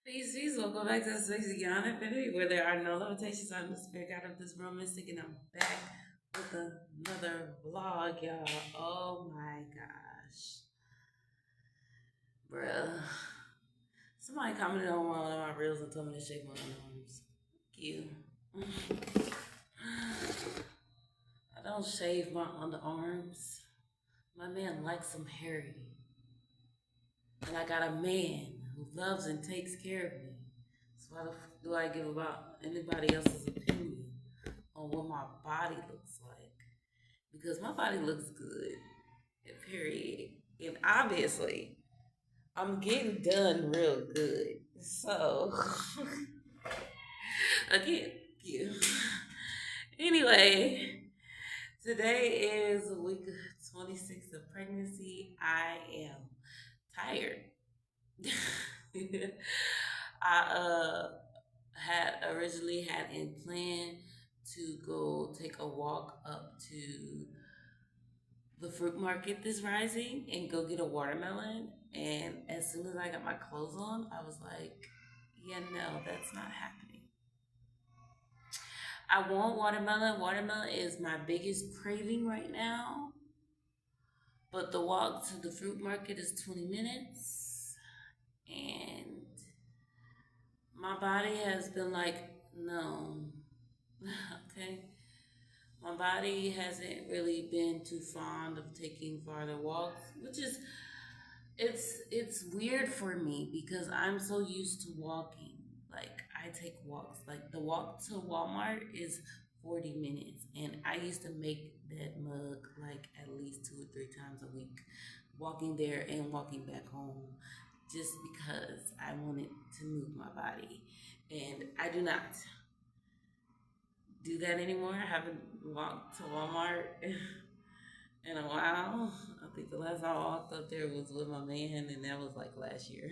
Peace, welcome back to the Six Beyond Infinity, where there are no limitations. I'm the spirit god of this room, Mystic, and I'm back with another vlog, y'all. Oh my gosh. Bruh. Somebody commented on one of my reels and told me to shake my underarms. Thank you. I don't shave my underarms. My man likes them hairy. And I got a man who loves and takes care of me. So why the fuck do I give about anybody else's opinion on what my body looks like? Because my body looks good, period. And obviously, I'm getting done real good. So, again, you. Anyway, today is week 26 of pregnancy. I am tired. I had originally had in plan to go take a walk up to the fruit market this rising and go get a watermelon. And as soon as I got my clothes on, I was like, yeah, no, that's not happening. I want watermelon. Watermelon is my biggest craving right now. But the walk to the fruit market is 20 minutes. And my body has been like, no. Okay. My body hasn't really been too fond of taking farther walks, which is it's weird for me because I'm so used to walking. Like I take walks. Like the walk to Walmart is 40 minutes and I used to make that mug like at least 2 or 3 times a week, walking there and walking back home just because I wanted to move my body. And I do not do that anymore. I haven't walked to Walmart in a while. I think the last time I walked up there was with my man, and that was like last year.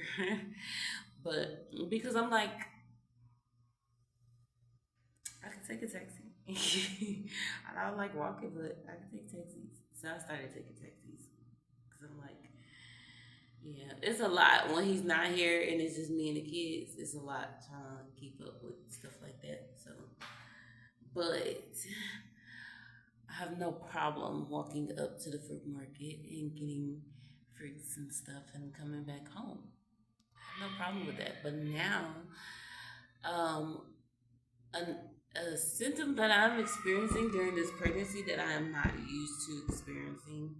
But because I'm like, I can take a taxi. I don't like walking, but I can take taxis. So I started taking taxis because I'm like, yeah, it's a lot when he's not here and it's just me and the kids. It's a lot trying to keep up with stuff like that. So, but I have no problem walking up to the fruit market and getting fruits and stuff and coming back home. I have no problem with that. But now, um, an, a symptom that I'm experiencing during this pregnancy that I am not used to experiencing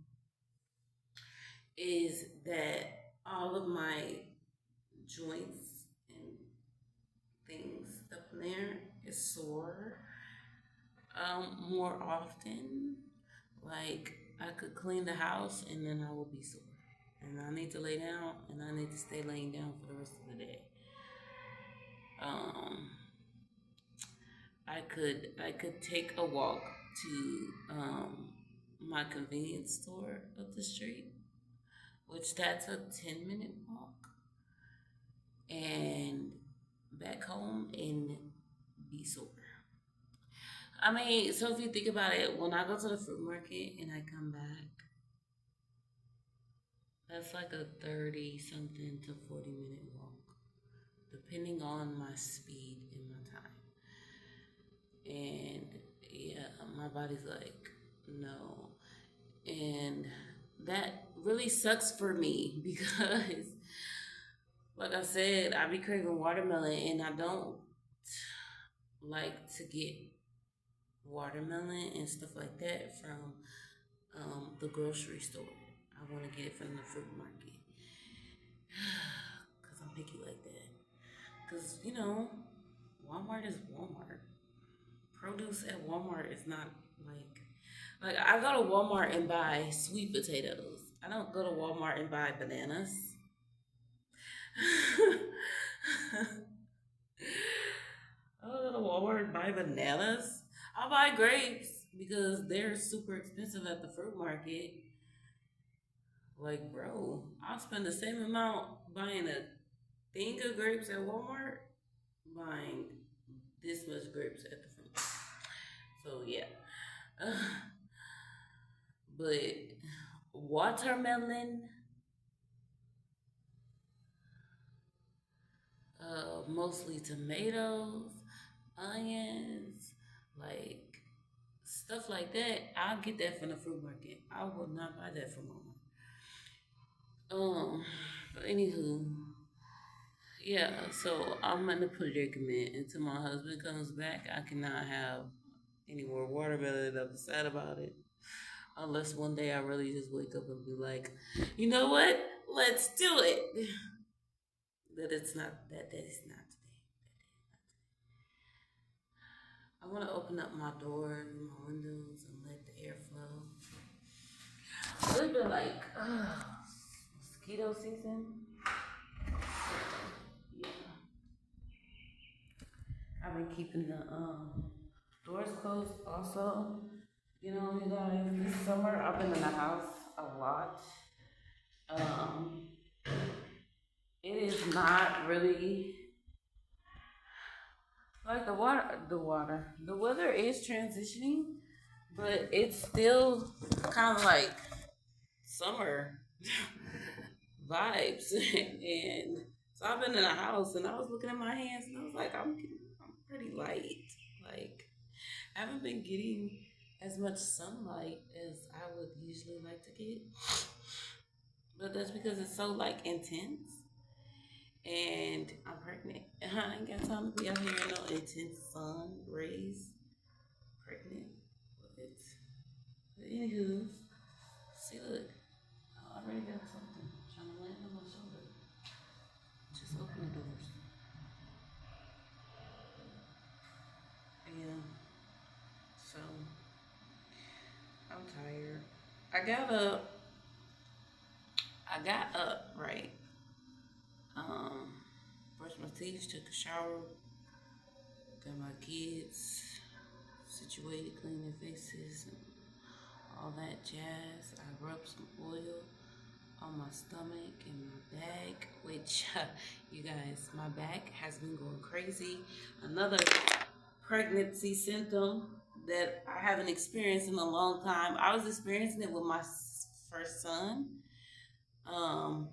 is that all of my joints and things up there is sore more often. Like I could clean the house and then I will be sore. And I need to lay down and I need to stay laying down for the rest of the day. Um, I could take a walk to my convenience store up the street, which that's a 10-minute walk, and back home and be sore. I mean, so if you think about it, when I go to the fruit market and I come back, that's like a 30 something to 40-minute walk, depending on my speed and my time. And yeah, my body's like, no. And that really sucks for me because, like I said, I be craving watermelon and I don't like to get watermelon and stuff like that from the grocery store. I want to get it from the fruit market because I'm picky like that. Because, Walmart is Walmart. Produce at Walmart is not like I go to Walmart and buy sweet potatoes. I don't go to Walmart and buy bananas. I don't go to Walmart and buy bananas. I buy grapes because they're super expensive at the fruit market. Like, bro, I'll spend the same amount buying a thing of grapes at Walmart, buying this much grapes at the fruit market. So yeah. But watermelon, mostly tomatoes, onions, like stuff like that. I'll get that from the fruit market. I will not buy that from Walmart. But anywho, yeah. So I'm in a predicament until my husband comes back. I cannot have any more watermelon. I'm sad about it. Unless one day I really just wake up and be like, you know what? Let's do it. That it's not that day is not today. I want to open up my doors and my windows and let the air flow. It's been like mosquito season. Yeah, I've been keeping the doors closed. Also, you guys, this summer I've been in the house a lot. Um, it is not really like the weather is transitioning, but it's still kind of like summer vibes. And so I've been in a house and I was looking at my hands and I was like, I'm pretty light. Like, I haven't been getting as much sunlight as I would usually like to get. But that's because it's so like intense. And I'm pregnant. I ain't got time to be out here in no intense sun rays. Pregnant. But anywho, see, look, I already got something trying to land on my shoulder. Just open the doors. Yeah. So I'm tired. I got up. I got up right. Um, brushed my teeth, took a shower, got my kids situated, clean their faces, and all that jazz. I rubbed some oil on my stomach and my back, which you guys, my back has been going crazy. Another pregnancy symptom that I haven't experienced in a long time. I was experiencing it with my first son. Um,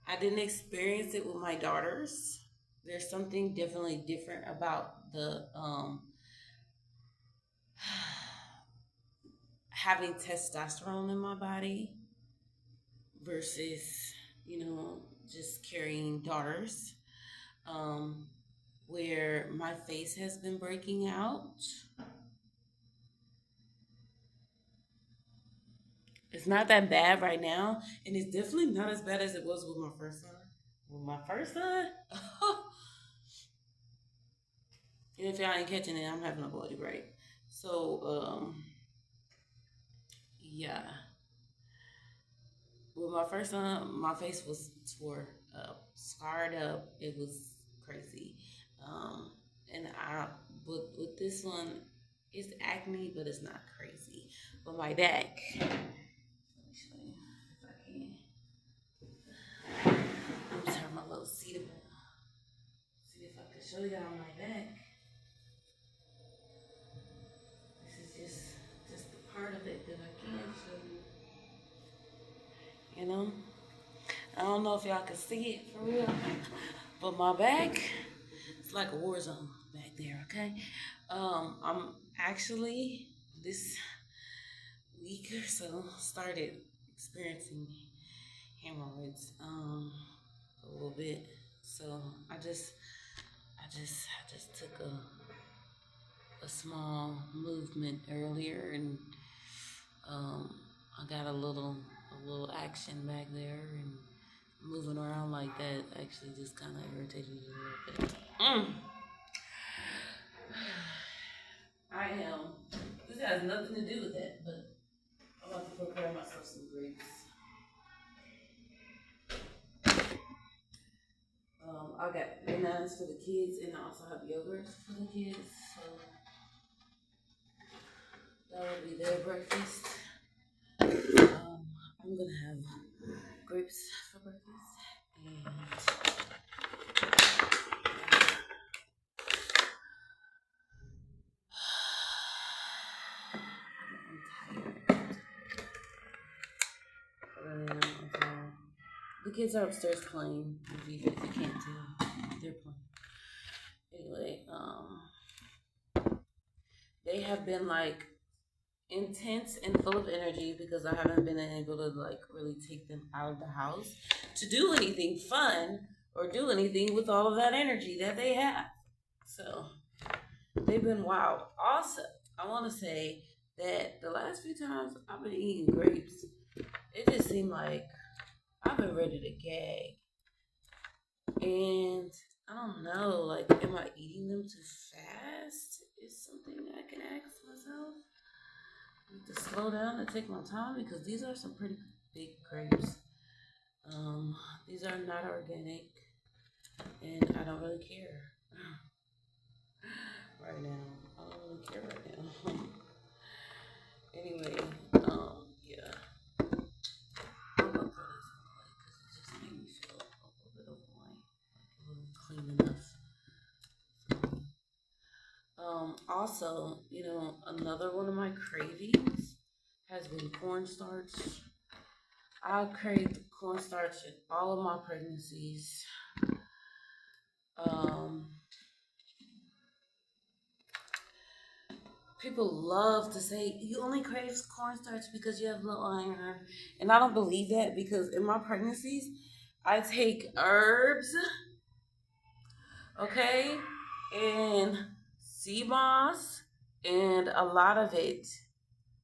I didn't experience it with my daughters. There's something definitely different about the having testosterone in my body versus, just carrying daughters. Um, where my face has been breaking out. It's not that bad right now, and it's definitely not as bad as it was with my first son. With my first son, and if y'all ain't catching it, I'm having a bloody break. So, yeah, with my first son, my face was tore up, scarred up. It was crazy. Um, and with this one, it's acne, but it's not crazy. But my back, let me show you if I can. Let me turn my little seat around. See if I can show y'all my back. This is just the part of it that I can show you. You know, I don't know if y'all can see it for real, but my back, it's like a war zone back there. Okay, I'm actually this week or so started experiencing hemorrhoids a little bit. So I just took a small movement earlier, and I got a little action back there, and moving around like that actually just kind of irritated me a little bit. I am. This has nothing to do with that, but I'm about to prepare myself some grapes. I got bananas for the kids, and I also have yogurt for the kids. So that will be their breakfast. I'm gonna have grapes for breakfast, and I'm tired. I really am. I'm tired. The kids are upstairs playing, if you can't tell. They're playing. Anyway, they have been like intense and full of energy because I haven't been able to like really take them out of the house to do anything fun or do anything with all of that energy that they have. So they've been wild. Also, I want to say that the last few times I've been eating grapes, it just seemed like I've been ready to gag. And I don't know, like, am I eating them too fast? Is something I can ask myself. I need to slow down and take my time because these are some pretty big grapes. These are not organic, and I don't really care right now. I don't really care right now. Anyway, yeah. I'm gonna throw this away because it just made me feel a little bit overwhelmed. Like it wasn't clean enough. Also, another one of my cravings has been cornstarch. I craved cornstarch in all of my pregnancies. Um, People love to say you only crave cornstarch because you have low iron, and I don't believe that because in my pregnancies, I take herbs, okay, and sea moss, and a lot of it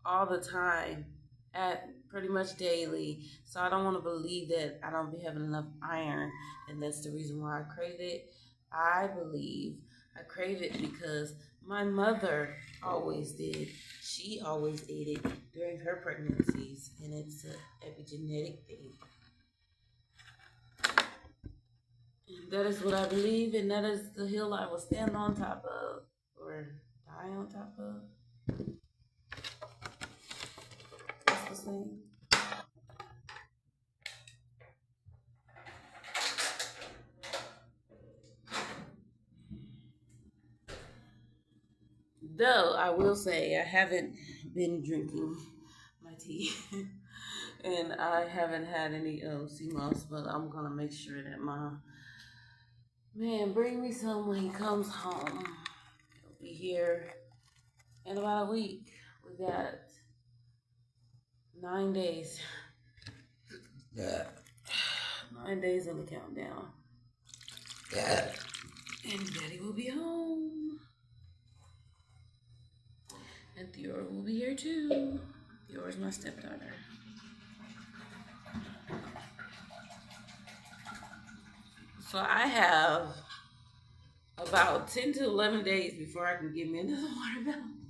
all the time, at pretty much daily. So I don't want to believe that I don't be having enough iron, and that's the reason why I crave it. I believe I crave it because my mother always did. She always ate it during her pregnancies, and it's an epigenetic thing. That is what I believe, and that is the hill I will stand on top of, or die on top of. What's the saying? Though I will say I haven't been drinking my tea, and I haven't had any sea moss, but I'm gonna make sure that my man bring me some when he comes home. He'll be here in about a week. We got 9 days. Yeah. 9 days on the countdown. Yeah. And Daddy will be home. And Theora will be here too. Theora's my stepdaughter. So I have about 10 to 11 days before I can get me another watermelon.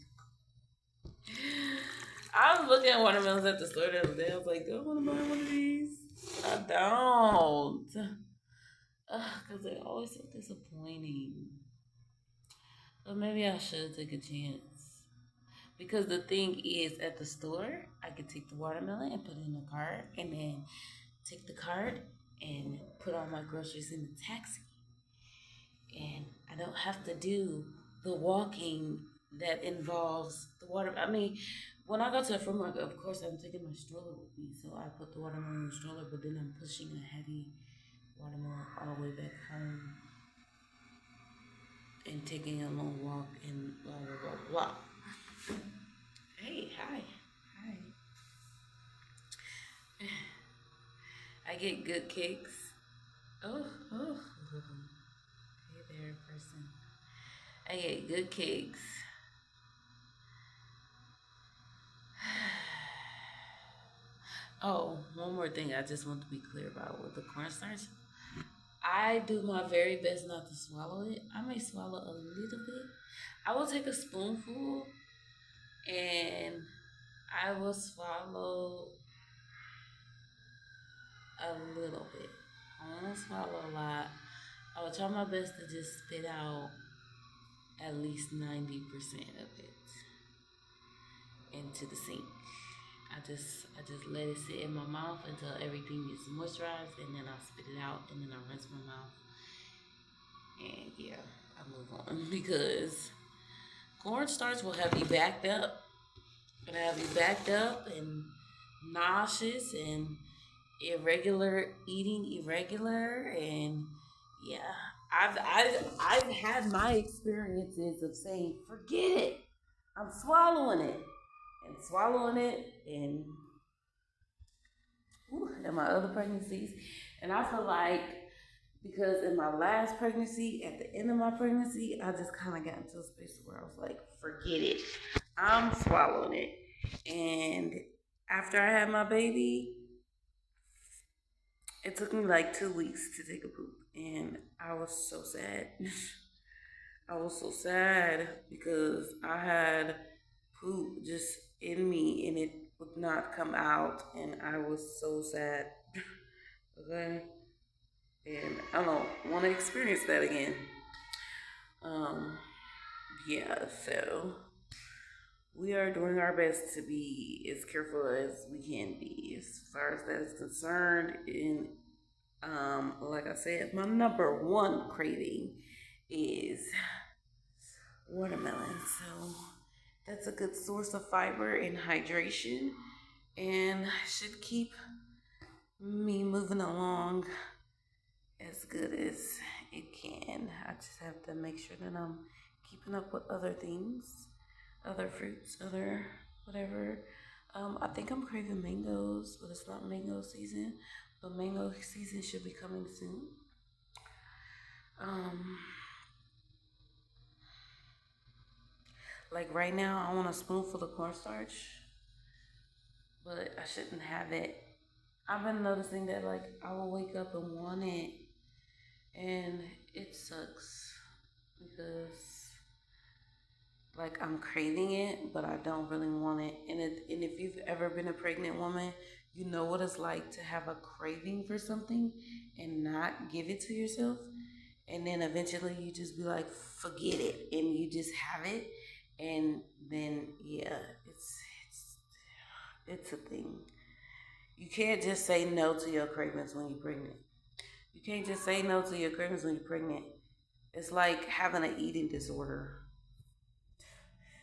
I was looking at watermelons at the store the other day. I was like, do I want to buy one of these? I don't. Because they're always so disappointing. But maybe I should take a chance. Because the thing is, at the store, I could take the watermelon and put it in the cart, and then take the cart and put all my groceries in the taxi. And I don't have to do the walking that involves the water. I mean, when I go to the fruit market, of course, I'm taking my stroller with me. So I put the watermelon in the stroller, but then I'm pushing a heavy watermelon all the way back home and taking a long walk and blah, blah, blah, blah. Hey, hi. Hi. I get good kicks. Oh. Hey there, person. I get good kicks. Oh, one more thing I just want to be clear about with the cornstarch. I do my very best not to swallow it. I may swallow a little bit. I will take a spoonful and I will swallow a little bit. I won't swallow a lot. I will try my best to just spit out at least 90% of it into the sink. I just let it sit in my mouth until everything is moisturized, and then I spit it out, and then I rinse my mouth, and yeah, I move on because cornstarch will have you backed up. It'll have you backed up and nauseous and irregular eating, and yeah, I've had my experiences of saying, forget it. I'm swallowing it and swallowing it and in my other pregnancies. And I feel like because in my last pregnancy, at the end of my pregnancy, I just kind of got into a space where I was like, forget it. I'm swallowing it. And after I had my baby, it took me like 2 weeks to take a poop. And I was so sad. I was so sad because I had poop just in me and it would not come out. And I was so sad. Okay. And I don't want to experience that again. Um, yeah, so we are doing our best to be as careful as we can be as far as that is concerned. And like I said, my number one craving is watermelon. So that's a good source of fiber and hydration and should keep me moving along as good as it can. I just have to make sure that I'm keeping up with other things, other fruits, other whatever. I think I'm craving mangoes, but it's not mango season. But mango season should be coming soon. Um, like right now, I want a spoonful of cornstarch, but I shouldn't have it. I've been noticing that like I will wake up and want it, and it sucks because like I'm craving it, but I don't really want it. And if you've ever been a pregnant woman, you know what it's like to have a craving for something and not give it to yourself. And then eventually you just be like, forget it, and you just have it. And then yeah, it's it's a thing. You can't just say no to your cravings when you're pregnant. You can't just say no to your cravings when you're pregnant. It's like having an eating disorder.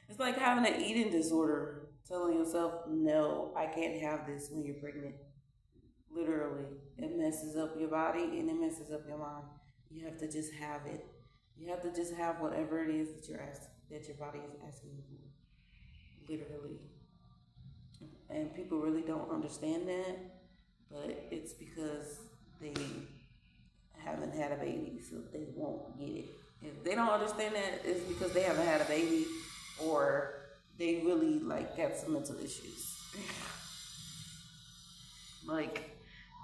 It's like having an eating disorder, telling yourself, no, I can't have this when you're pregnant. Literally. It messes up your body and it messes up your mind. You have to just have it. You have to just have whatever it is that your body is asking you for. Literally. And people really don't understand that, but it's because they haven't had a baby, so they won't get it. If they don't understand that, it's because they haven't had a baby or they really like have some mental issues. Like,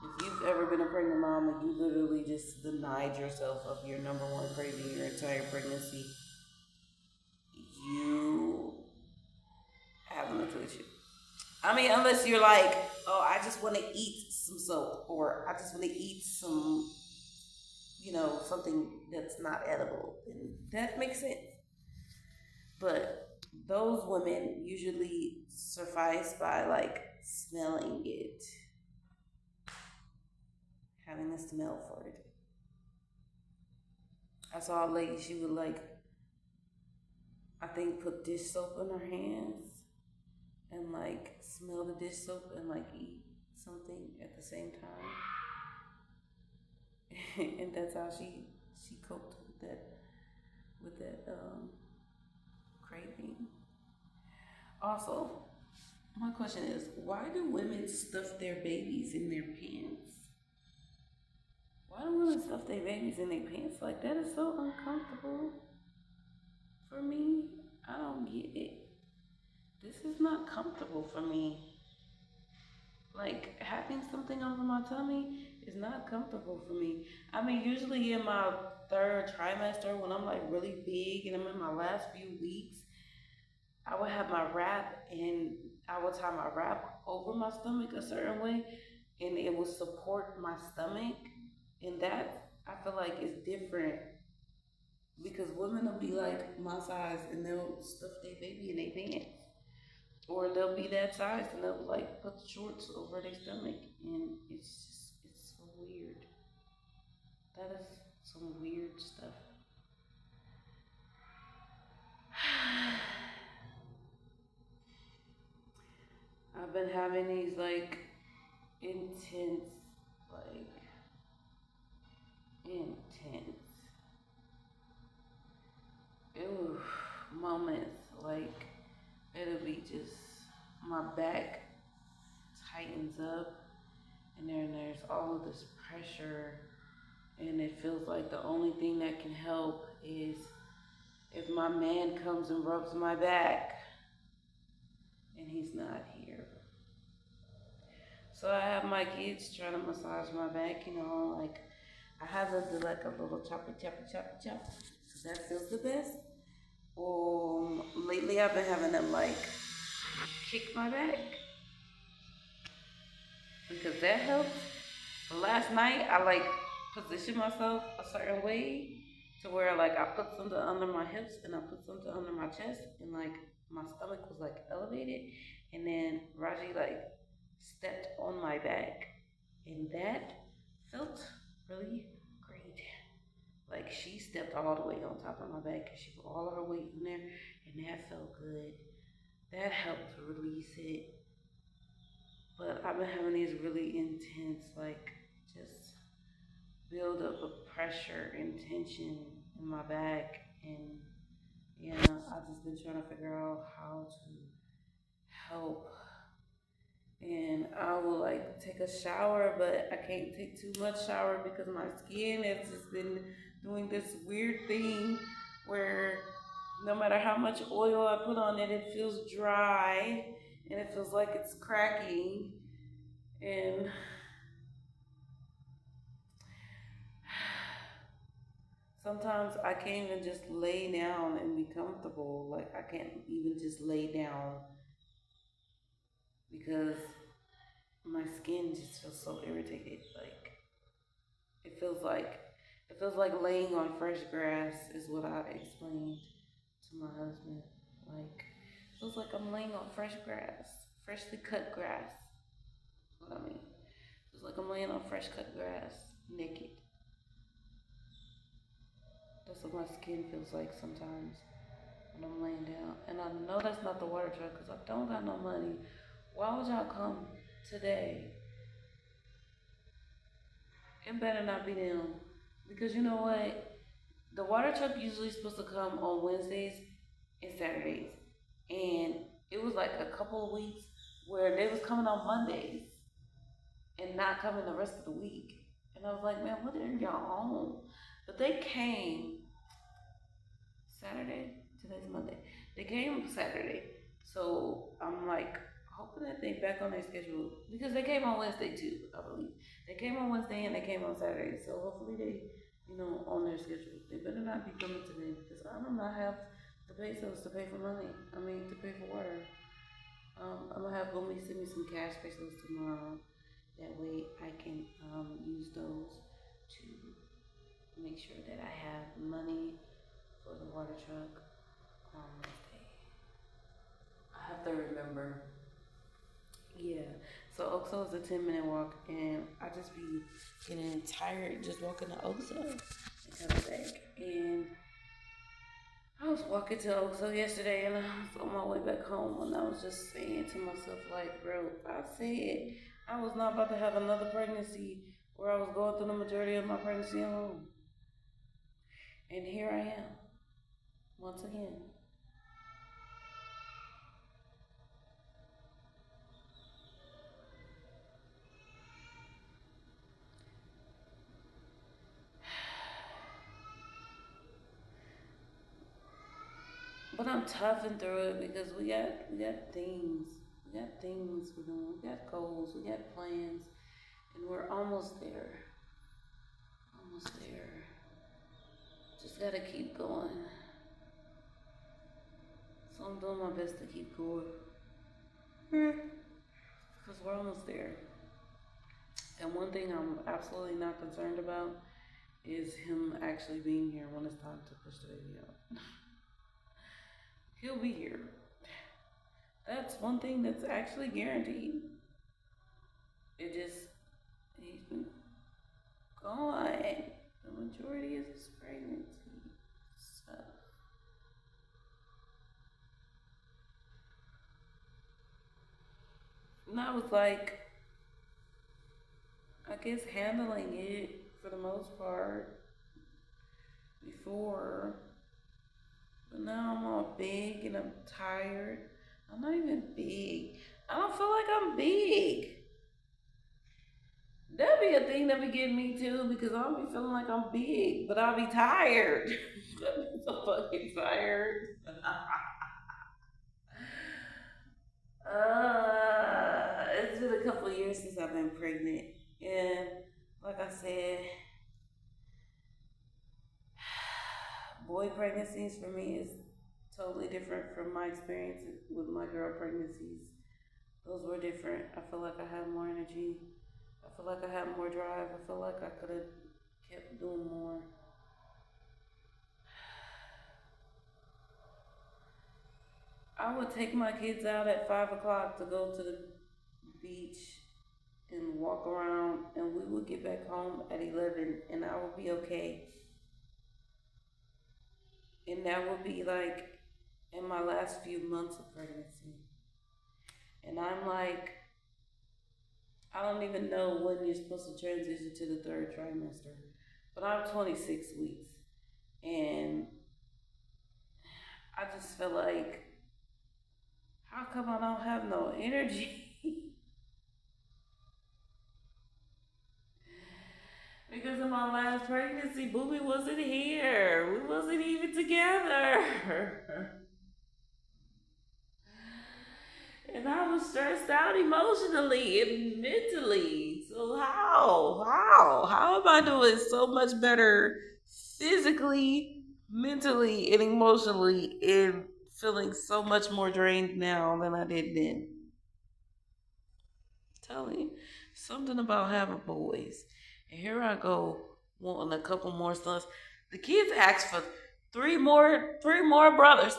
if you've ever been a pregnant mom and you literally just denied yourself of your number one craving your entire pregnancy, you have a mental issue. I mean, unless you're like, oh, I just want to eat some soap, or I just want to eat some, something that's not edible, and that makes sense. But those women usually suffice by like smelling it, having a smell for it. I saw a lady, she would like, I think, put dish soap in her hands and like smell the dish soap and like eat something at the same time. And that's how she coped with that craving. Also, my question is, why do women stuff their babies in their pants? Why do women stuff their babies in their pants? Like, that is so uncomfortable for me. I don't get it. This is not comfortable for me. Like, having something over my tummy is not comfortable for me. I mean, usually in my third trimester, when I'm like really big and I'm in my last few weeks, I would have my wrap and I would tie my wrap over my stomach a certain way and it would support my stomach. And that I feel like is different because women will be like my size and they'll stuff their baby in their pants. Or they'll be that size and they'll like put shorts over their stomach and it's so weird. That is some weird stuff. I've been having these like intense, like intense. moments, like it'll be just my back tightens up, and then there's all of this pressure, and it feels like the only thing that can help is if my man comes and rubs my back, and he's not here. So I have my kids trying to massage my back, like I have them do like a little choppy, choppy, choppy, chop. That feels the best. Lately I've been having them like kick my back because that helps. Last night I like positioned myself a certain way to where like I put something under my hips and I put something under my chest, and like my stomach was like elevated, and then Raji like stepped on my back, and that felt really great. Like she stepped all the way on top of my back and she put all of her weight in there, and that felt good. That helped release it. But I've been having these really intense, like just build up of pressure and tension in my back, and I've just been trying to figure out how to help. And I will like take a shower, but I can't take too much shower because my skin has just been doing this weird thing where no matter how much oil I put on it, it feels dry and it feels like it's cracking. And sometimes I can't even just lay down and be comfortable. Like I can't even just lay down because my skin just feels so irritated. Like it feels like it feels like laying on fresh grass is what I explained to my husband. Like it feels like I'm laying on fresh grass, freshly cut grass. That's what I mean. It's like I'm laying on fresh cut grass, naked. That's what my skin feels like sometimes when I'm laying down. And I know that's not the water truck because I don't got no money. Why would y'all come today? It better not be them. Because you know what? The water truck usually supposed to come on Wednesdays and Saturdays. And it was like a couple of weeks where they was coming on Mondays and not coming the rest of the week. And I was like, man, what are y'all on? But they came Saturday. Today's Monday. They came Saturday. So I'm like hoping that they back on their schedule because they came on Wednesday too, I believe. They came on Wednesday and they came on Saturday. So hopefully they, on their schedule. They better not be coming today because I do not have the pesos to pay for money. To pay for water. I'm gonna have Boomy send me some cash pesos tomorrow. That way I can use those to make sure that I have money for the water truck on Wednesday. I have to remember. Yeah. So Oxo is a 10-minute walk, and I just be getting tired just walking to Oxo and coming back. And I was walking to Oxo yesterday, and I was on my way back home, and I was just saying to myself, like, bro, I said I was not about to have another pregnancy where I was going through the majority of my pregnancy alone. And here I am, once again. But I'm toughing through it because we got things. We got things we're doing. We got goals. We got plans. And we're almost there. Almost there. Just gotta keep going. So I'm doing my best to keep going. Because we're almost there. And one thing I'm absolutely not concerned about is him actually being here when it's time to push the baby out. He'll be here. That's one thing that's actually guaranteed. It just, he's been gone the majority of his pregnancy. So. And I was like, I guess handling it for the most part before. But now I'm all big and I'm tired. I'm not even big. I don't feel like I'm big. That'd be a thing that be getting me too because I don't be feeling like I'm big, but I'll be tired. I'm so fucking tired. It's been a couple of years since I've been pregnant. And like I said, boy pregnancies for me is totally different from my experience with my girl pregnancies. Those were different. I feel like I had more energy. I feel like I had more drive. I feel like I could have kept doing more. I would take my kids out at 5 o'clock to go to the beach and walk around, and we would get back home at 11, and I would be okay. And that would be like in my last few months of pregnancy. And I'm like, I don't even know when you're supposed to transition to the third trimester, but I'm 26 weeks, and I just feel like, how come I don't have no energy? Because in my last pregnancy, Booby wasn't here. We wasn't even together. And I was stressed out emotionally and mentally. So how am I doing so much better physically, mentally, and emotionally, and feeling so much more drained now than I did then? Telling you, something about having boys. And here I go wanting a couple more sons. The kids asked for three more brothers.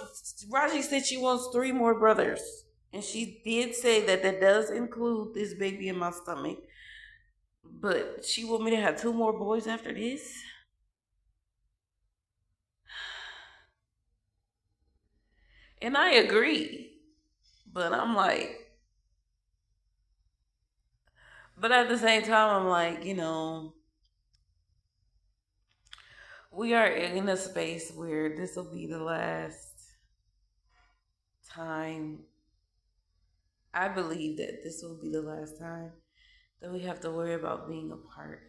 Raji said she wants 3 more brothers. And she did say that that does include this baby in my stomach. But she want me to have 2 more boys after this. And I agree. But I'm like, but at the same time, I'm like, we are in a space where this will be the last time. I believe that this will be the last time that we have to worry about being apart.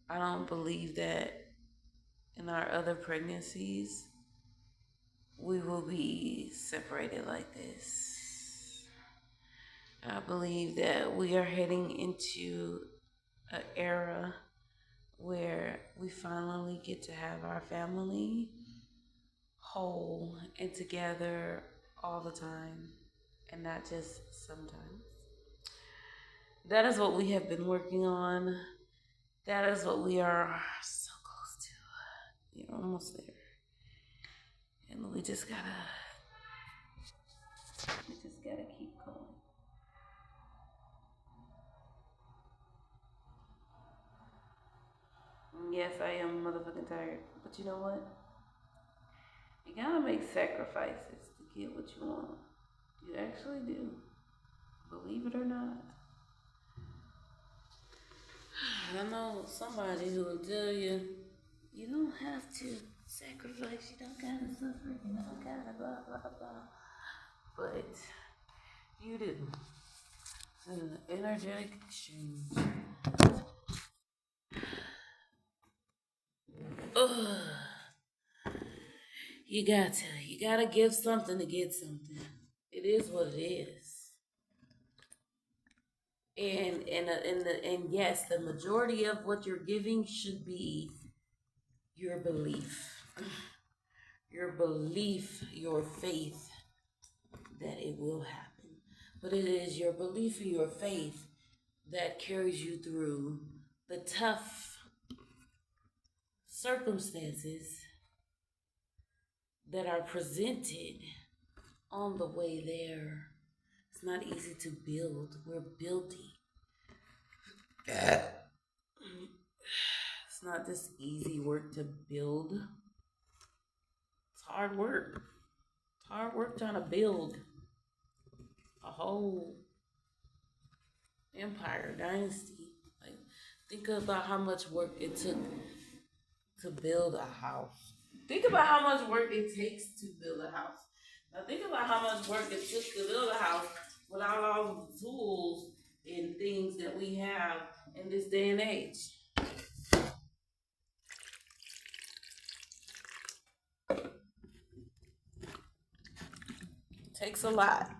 I don't believe that in our other pregnancies we will be separated like this. I believe that we are heading into an era where we finally get to have our family whole and together all the time and not just sometimes. That is what we have been working on. That is what we are so close to. We're almost there. And we just gotta keep going. Yes, I am motherfucking tired. But you know what? You gotta make sacrifices to get what you want. You actually do. Believe it or not. I know somebody who will tell you, you don't have to sacrifice, you don't gotta suffer, you don't gotta blah, blah, blah. But you do. It's an energetic exchange. Ugh. You gotta give something to get something. It is what it is. And yes, the majority of what you're giving should be your belief. Your belief, your faith that it will happen. But it is your belief and your faith that carries you through the tough circumstances that are presented on the way there. It's not easy to build. We're building. It's not this easy work to build. It's hard work. It's hard work trying to build a whole empire, dynasty. Like, think about how much work it took to build a house. Think about how much work it takes to build a house. Now think about how much work it took to build a house without all the tools and things that we have in this day and age. It takes a lot.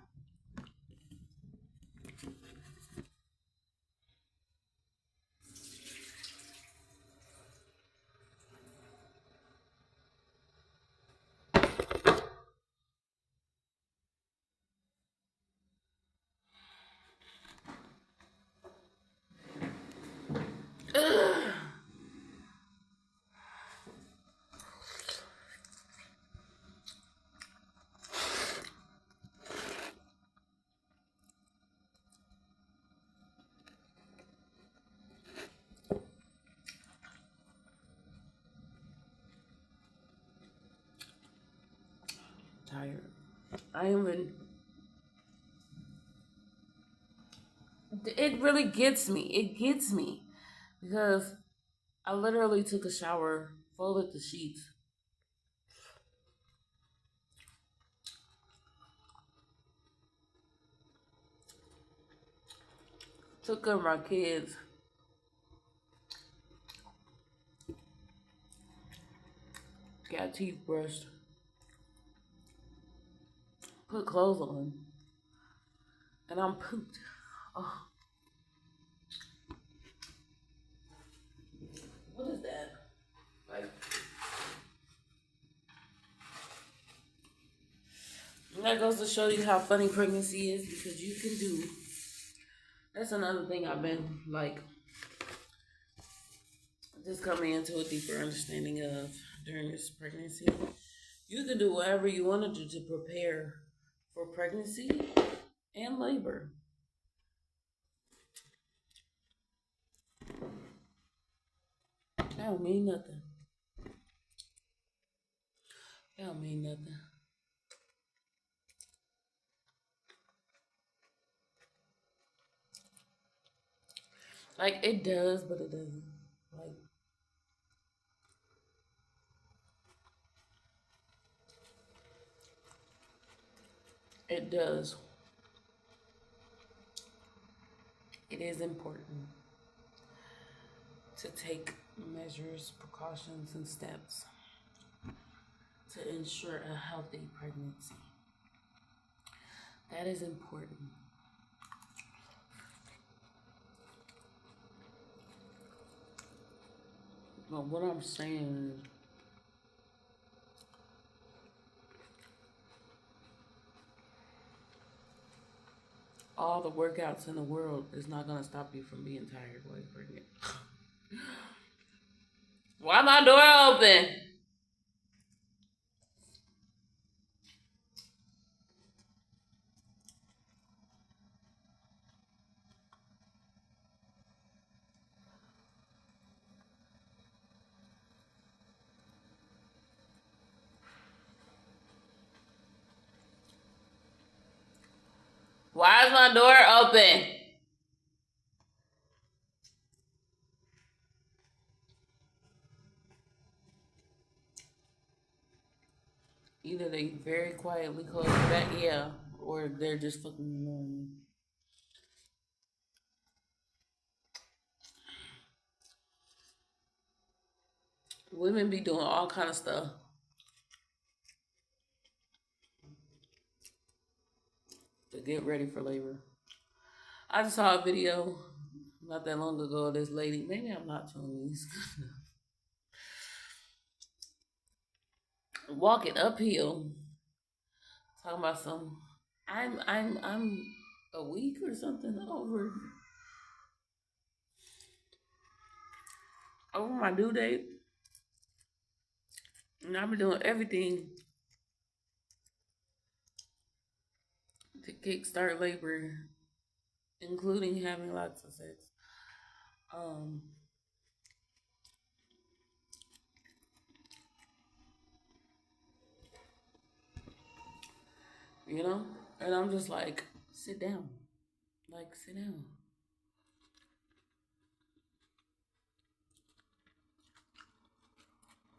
Tired. I am in. It really gets me. It gets me because I literally took a shower, folded the sheets, took care of my kids, got teeth brushed, put clothes on, and I'm pooped. Oh, what is that? Like, and that goes to show you how funny pregnancy is because you can do. That's another thing I've been like just coming into a deeper understanding of during this pregnancy. You can do whatever you want to do to prepare for pregnancy and labor. That don't mean nothing. That don't mean nothing. Like it does, but it doesn't. Like it does. It is important to take measures, precautions, and steps to ensure a healthy pregnancy. That is important. But what I'm saying is, all the workouts in the world is not gonna stop you from being tired while you're pregnant. Why my door open? Why is my door open? Either they very quietly close that, yeah, or they're just fucking annoying me. Women be doing all kind of stuff to get ready for labor. I just saw a video not that long ago of this lady. Maybe I'm not telling these. Walking uphill, talking about some. I'm a week or something over my due date, and I've been doing everything to kickstart labor, including having lots of sex. Um, you know, and I'm just like, sit down, like sit down.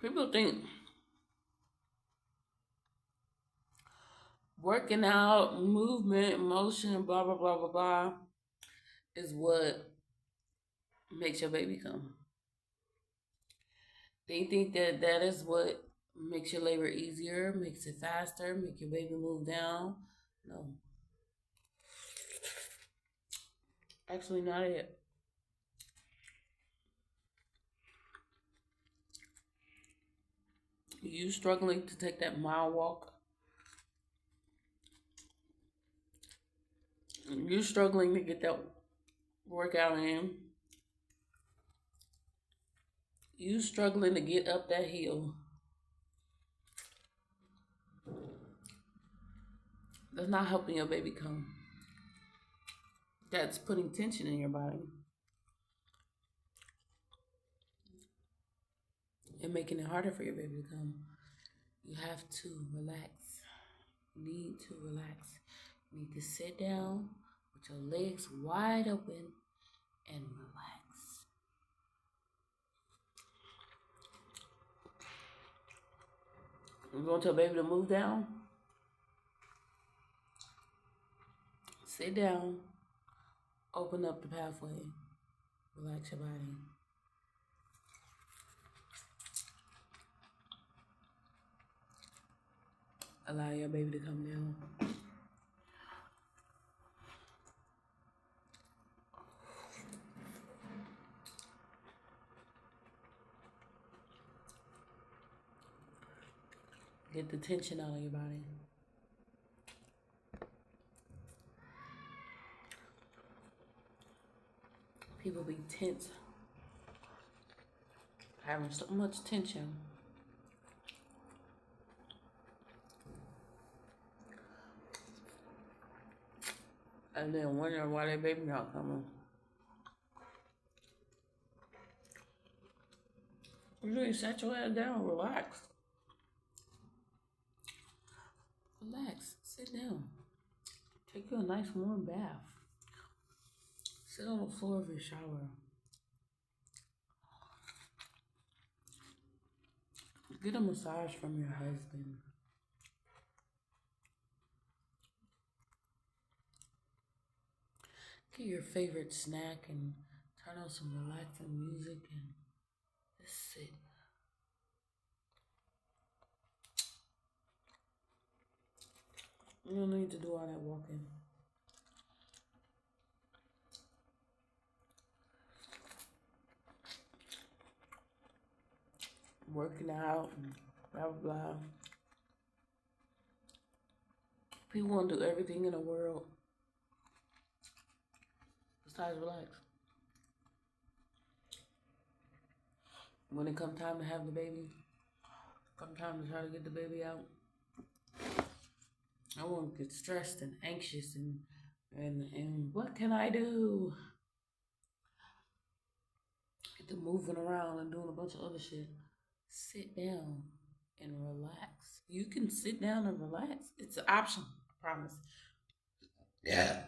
People think Working out, movement, motion, blah blah blah blah blah is what makes your baby come. They think that that is what makes your labor easier, makes it faster, make your baby move down. No, actually not it. You struggling to take that mile walk. You struggling to get that workout in. You struggling to get up that hill. That's not helping your baby come. That's putting tension in your body and making it harder for your baby to come. You have to relax. You need to relax. You need to sit down with your legs wide open and relax. You want your baby to move down? Sit down. Open up the pathway. Relax your body. Allow your baby to come down. Get the tension out of your body. People be tense, having so much tension. And then wonder why their baby not coming. You need to set your head down, relax. Relax, sit down. Take you a nice warm bath. Sit on the floor of your shower. Get a massage from your husband. Get your favorite snack and turn on some relaxing music and just sit. You don't need to do all that walking. Working out and blah blah blah. People want to do everything in the world besides relax. When it come time to have the baby, come time to try to get the baby out, I won't get stressed and anxious and what can I do? Get to moving around and doing a bunch of other shit. Sit down and relax. You can sit down and relax. It's an option, I promise. Yeah.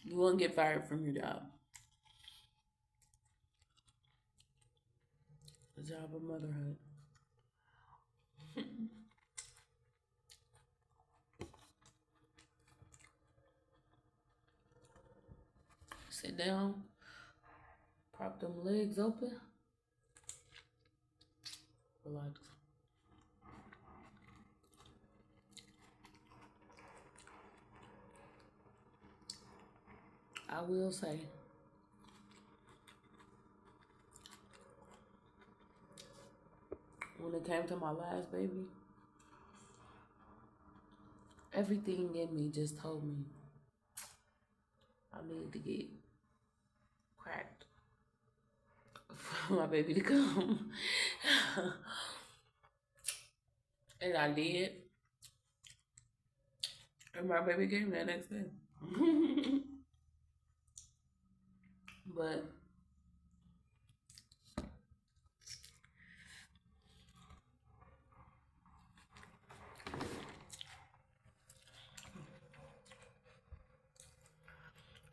You won't get fired from your job. The job of motherhood. Sit down, prop them legs open, relax. I will say, when it came to my last baby, everything in me just told me I need to get cracked for my baby to come. And I did. And my baby came that next day. But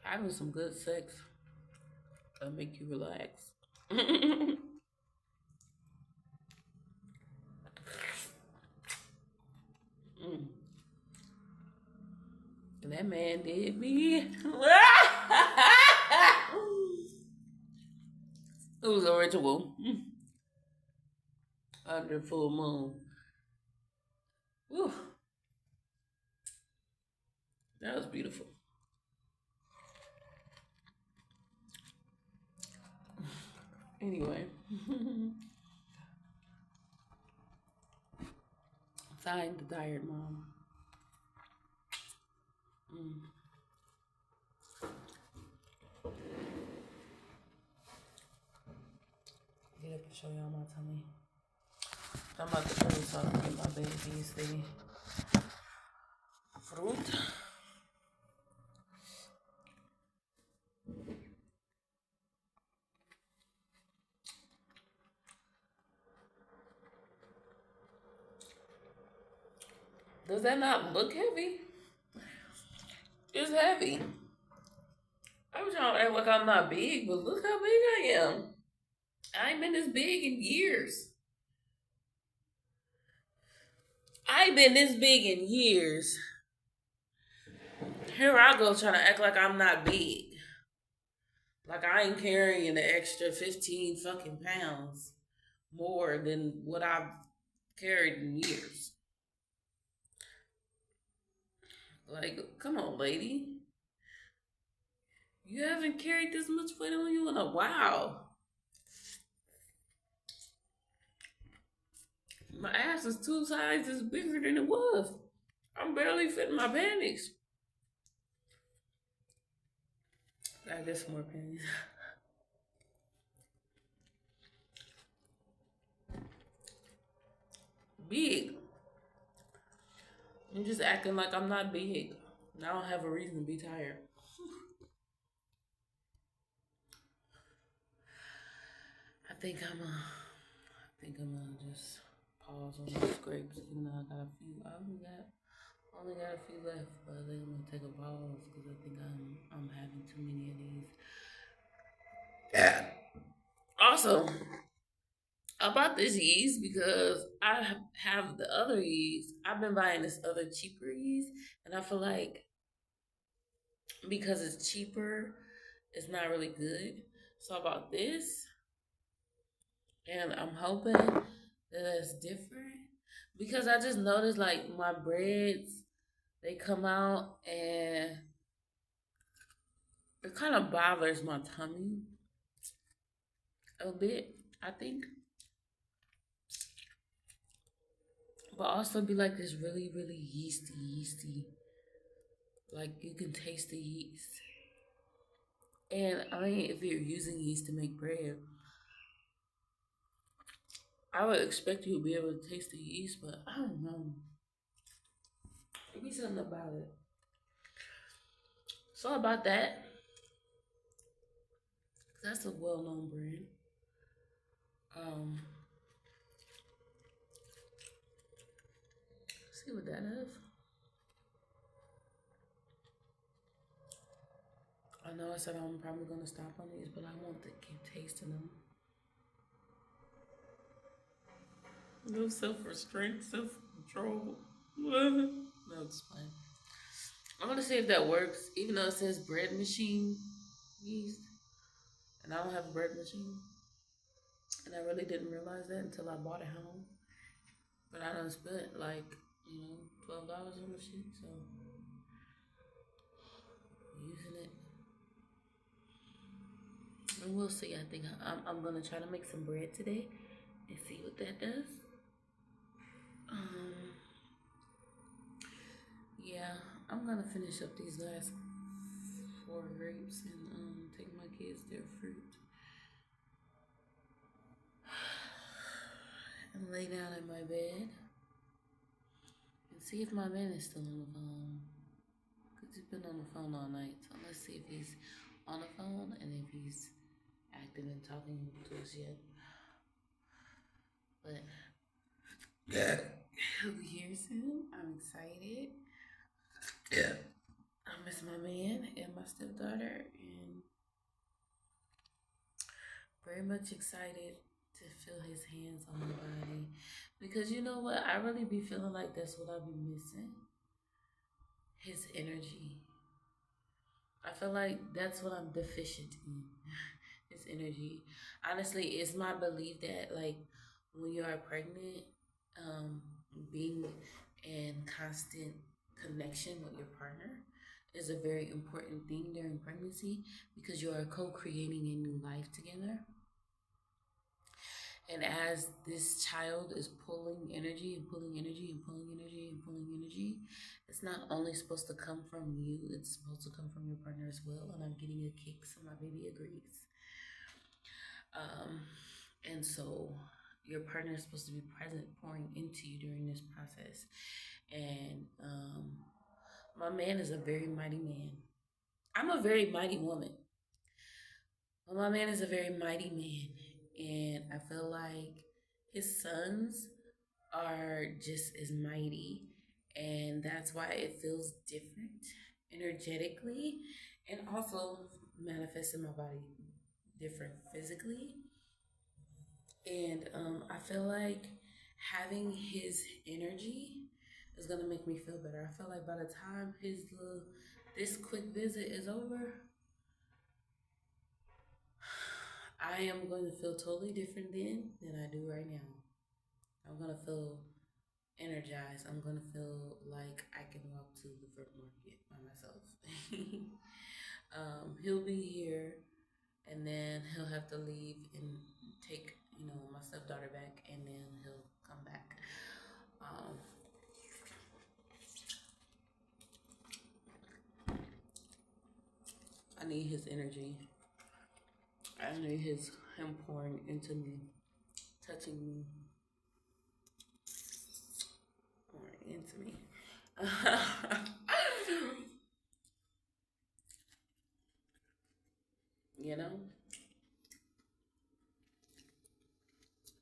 having some good sex will make you relax. That man did me. It was a ritual under full moon. Whew, that was beautiful. Anyway, signed the tired mom. Mm. Get up and show y'all my tummy. I'm about to put this on and get my babies the fruit. Does that not look heavy? It's heavy. I was trying to act like I'm not big, but look how big I am. I ain't been this big in years. I ain't been this big in years. Here I go trying to act like I'm not big. Like I ain't carrying the extra 15 fucking pounds more than what I've carried in years. Like, come on, lady. You haven't carried this much weight on you in a while. My ass is 2 sizes bigger than it was. I'm barely fitting my panties. I get some more panties. Big. I'm just acting like I'm not big. I don't have a reason to be tired. I think I'm gonna just pause on these grapes, even though I got a few. I only got a few left, but I think I'm gonna take a pause because I think I'm having too many of these. Yeah. Also, I bought this yeast because I have the other yeast. I've been buying this other cheaper yeast, and I feel like because it's cheaper, it's not really good. So I bought this, and I'm hoping that it's different because I just noticed like my breads, they come out and it kind of bothers my tummy a bit, I think. But also be like this really, really yeasty. Like you can taste the yeast. And I mean, if you're using yeast to make bread, I would expect you to be able to taste the yeast, but I don't know. There be something about it. So about that, that's a well-known brand. See what that is. I know I said I'm probably gonna stop on these, but I want to keep tasting them. No self-restraint, self-control. No, it's fine. I'm gonna see if that works, even though it says bread machine yeast, and I don't have a bread machine. And I really didn't realize that until I bought it home. But I done spent like, $12 on the shit, so using it. And we'll see. I think I'm gonna try to make some bread today and see what that does. Yeah, I'm gonna finish up these last 4 grapes and take my kids their fruit and lay down in my bed and see if my man is still on the phone. Cause he's been on the phone all night, so let's see if he's on the phone and if he's active and talking to us yet. But yeah, he'll be here soon. I'm excited. Yeah. I miss my man and my stepdaughter, and very much excited to feel his hands on my body. Because you know what? I really be feeling like that's what I be missing. His energy. I feel like that's what I'm deficient in. It's energy. Honestly, it's my belief that like when you are pregnant, um, being in constant connection with your partner is a very important thing during pregnancy because you are co-creating a new life together. And as this child is pulling energy and pulling energy and pulling energy and pulling energy, it's not only supposed to come from you, it's supposed to come from your partner as well. And I'm getting a kick, so my baby agrees. Um, and so your partner is supposed to be present, pouring into you during this process. And my man is a very mighty man. I'm a very mighty woman. But my man is a very mighty man. And I feel like his sons are just as mighty. And that's why it feels different energetically and also manifests in my body different physically. And I feel like having his energy is gonna make me feel better. I feel like by the time this quick visit is over, I am going to feel totally different then than I do right now. I'm gonna feel energized. I'm gonna feel like I can walk to the fruit market by myself. He'll be here, and then he'll have to leave and take my stepdaughter back, and then he'll come back. Um, I need his energy. I need him pouring into me, touching me, pouring into me. you know,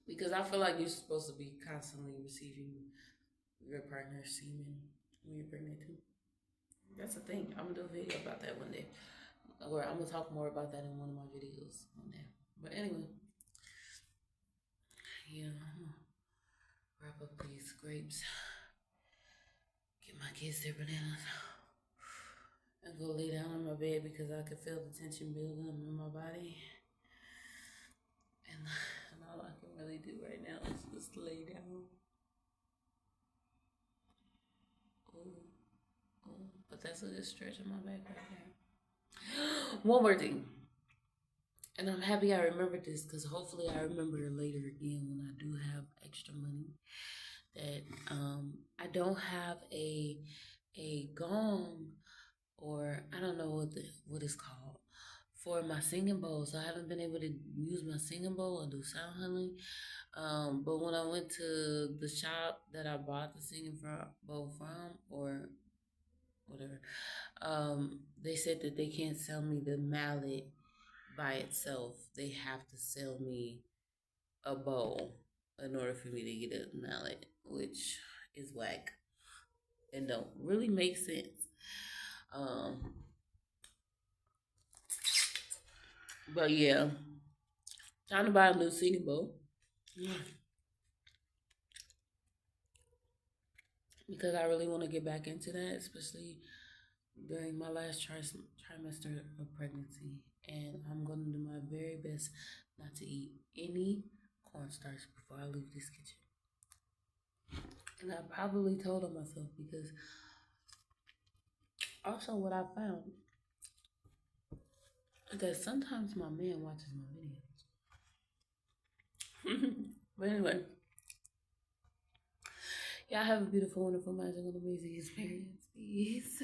because I feel like you're supposed to be constantly receiving your partner's semen when you're pregnant too. That's the thing. I'm gonna do a video about that one day, or I'm gonna talk more about that in one of my videos one day. But anyway, yeah, I'm gonna wrap up these grapes, get my kids their bananas, and go lay down on my bed because I can feel the tension building up in my body. And all I can really do right now is just lay down. Ooh, ooh. But that's a good stretch in my back right there. One more thing. And I'm happy I remembered this because hopefully I remember it later again when I do have extra money. That I don't have a gong, or I don't know what it's called, for my singing bowl. So I haven't been able to use my singing bowl or do sound healing. But when I went to the shop that I bought the singing bowl from, or whatever, they said that they can't sell me the mallet by itself. They have to sell me a bowl in order for me to get a mallet, which is whack and don't really make sense. Um, but yeah, time to buy a new singing bowl because I really want to get back into that, especially during my last trimester of pregnancy. And I'm going to do my very best not to eat any cornstarch before I leave this kitchen. And I probably told on myself because also what I found is that sometimes my man watches my videos. But anyway, y'all have a beautiful, wonderful, magical, amazing experience. Peace.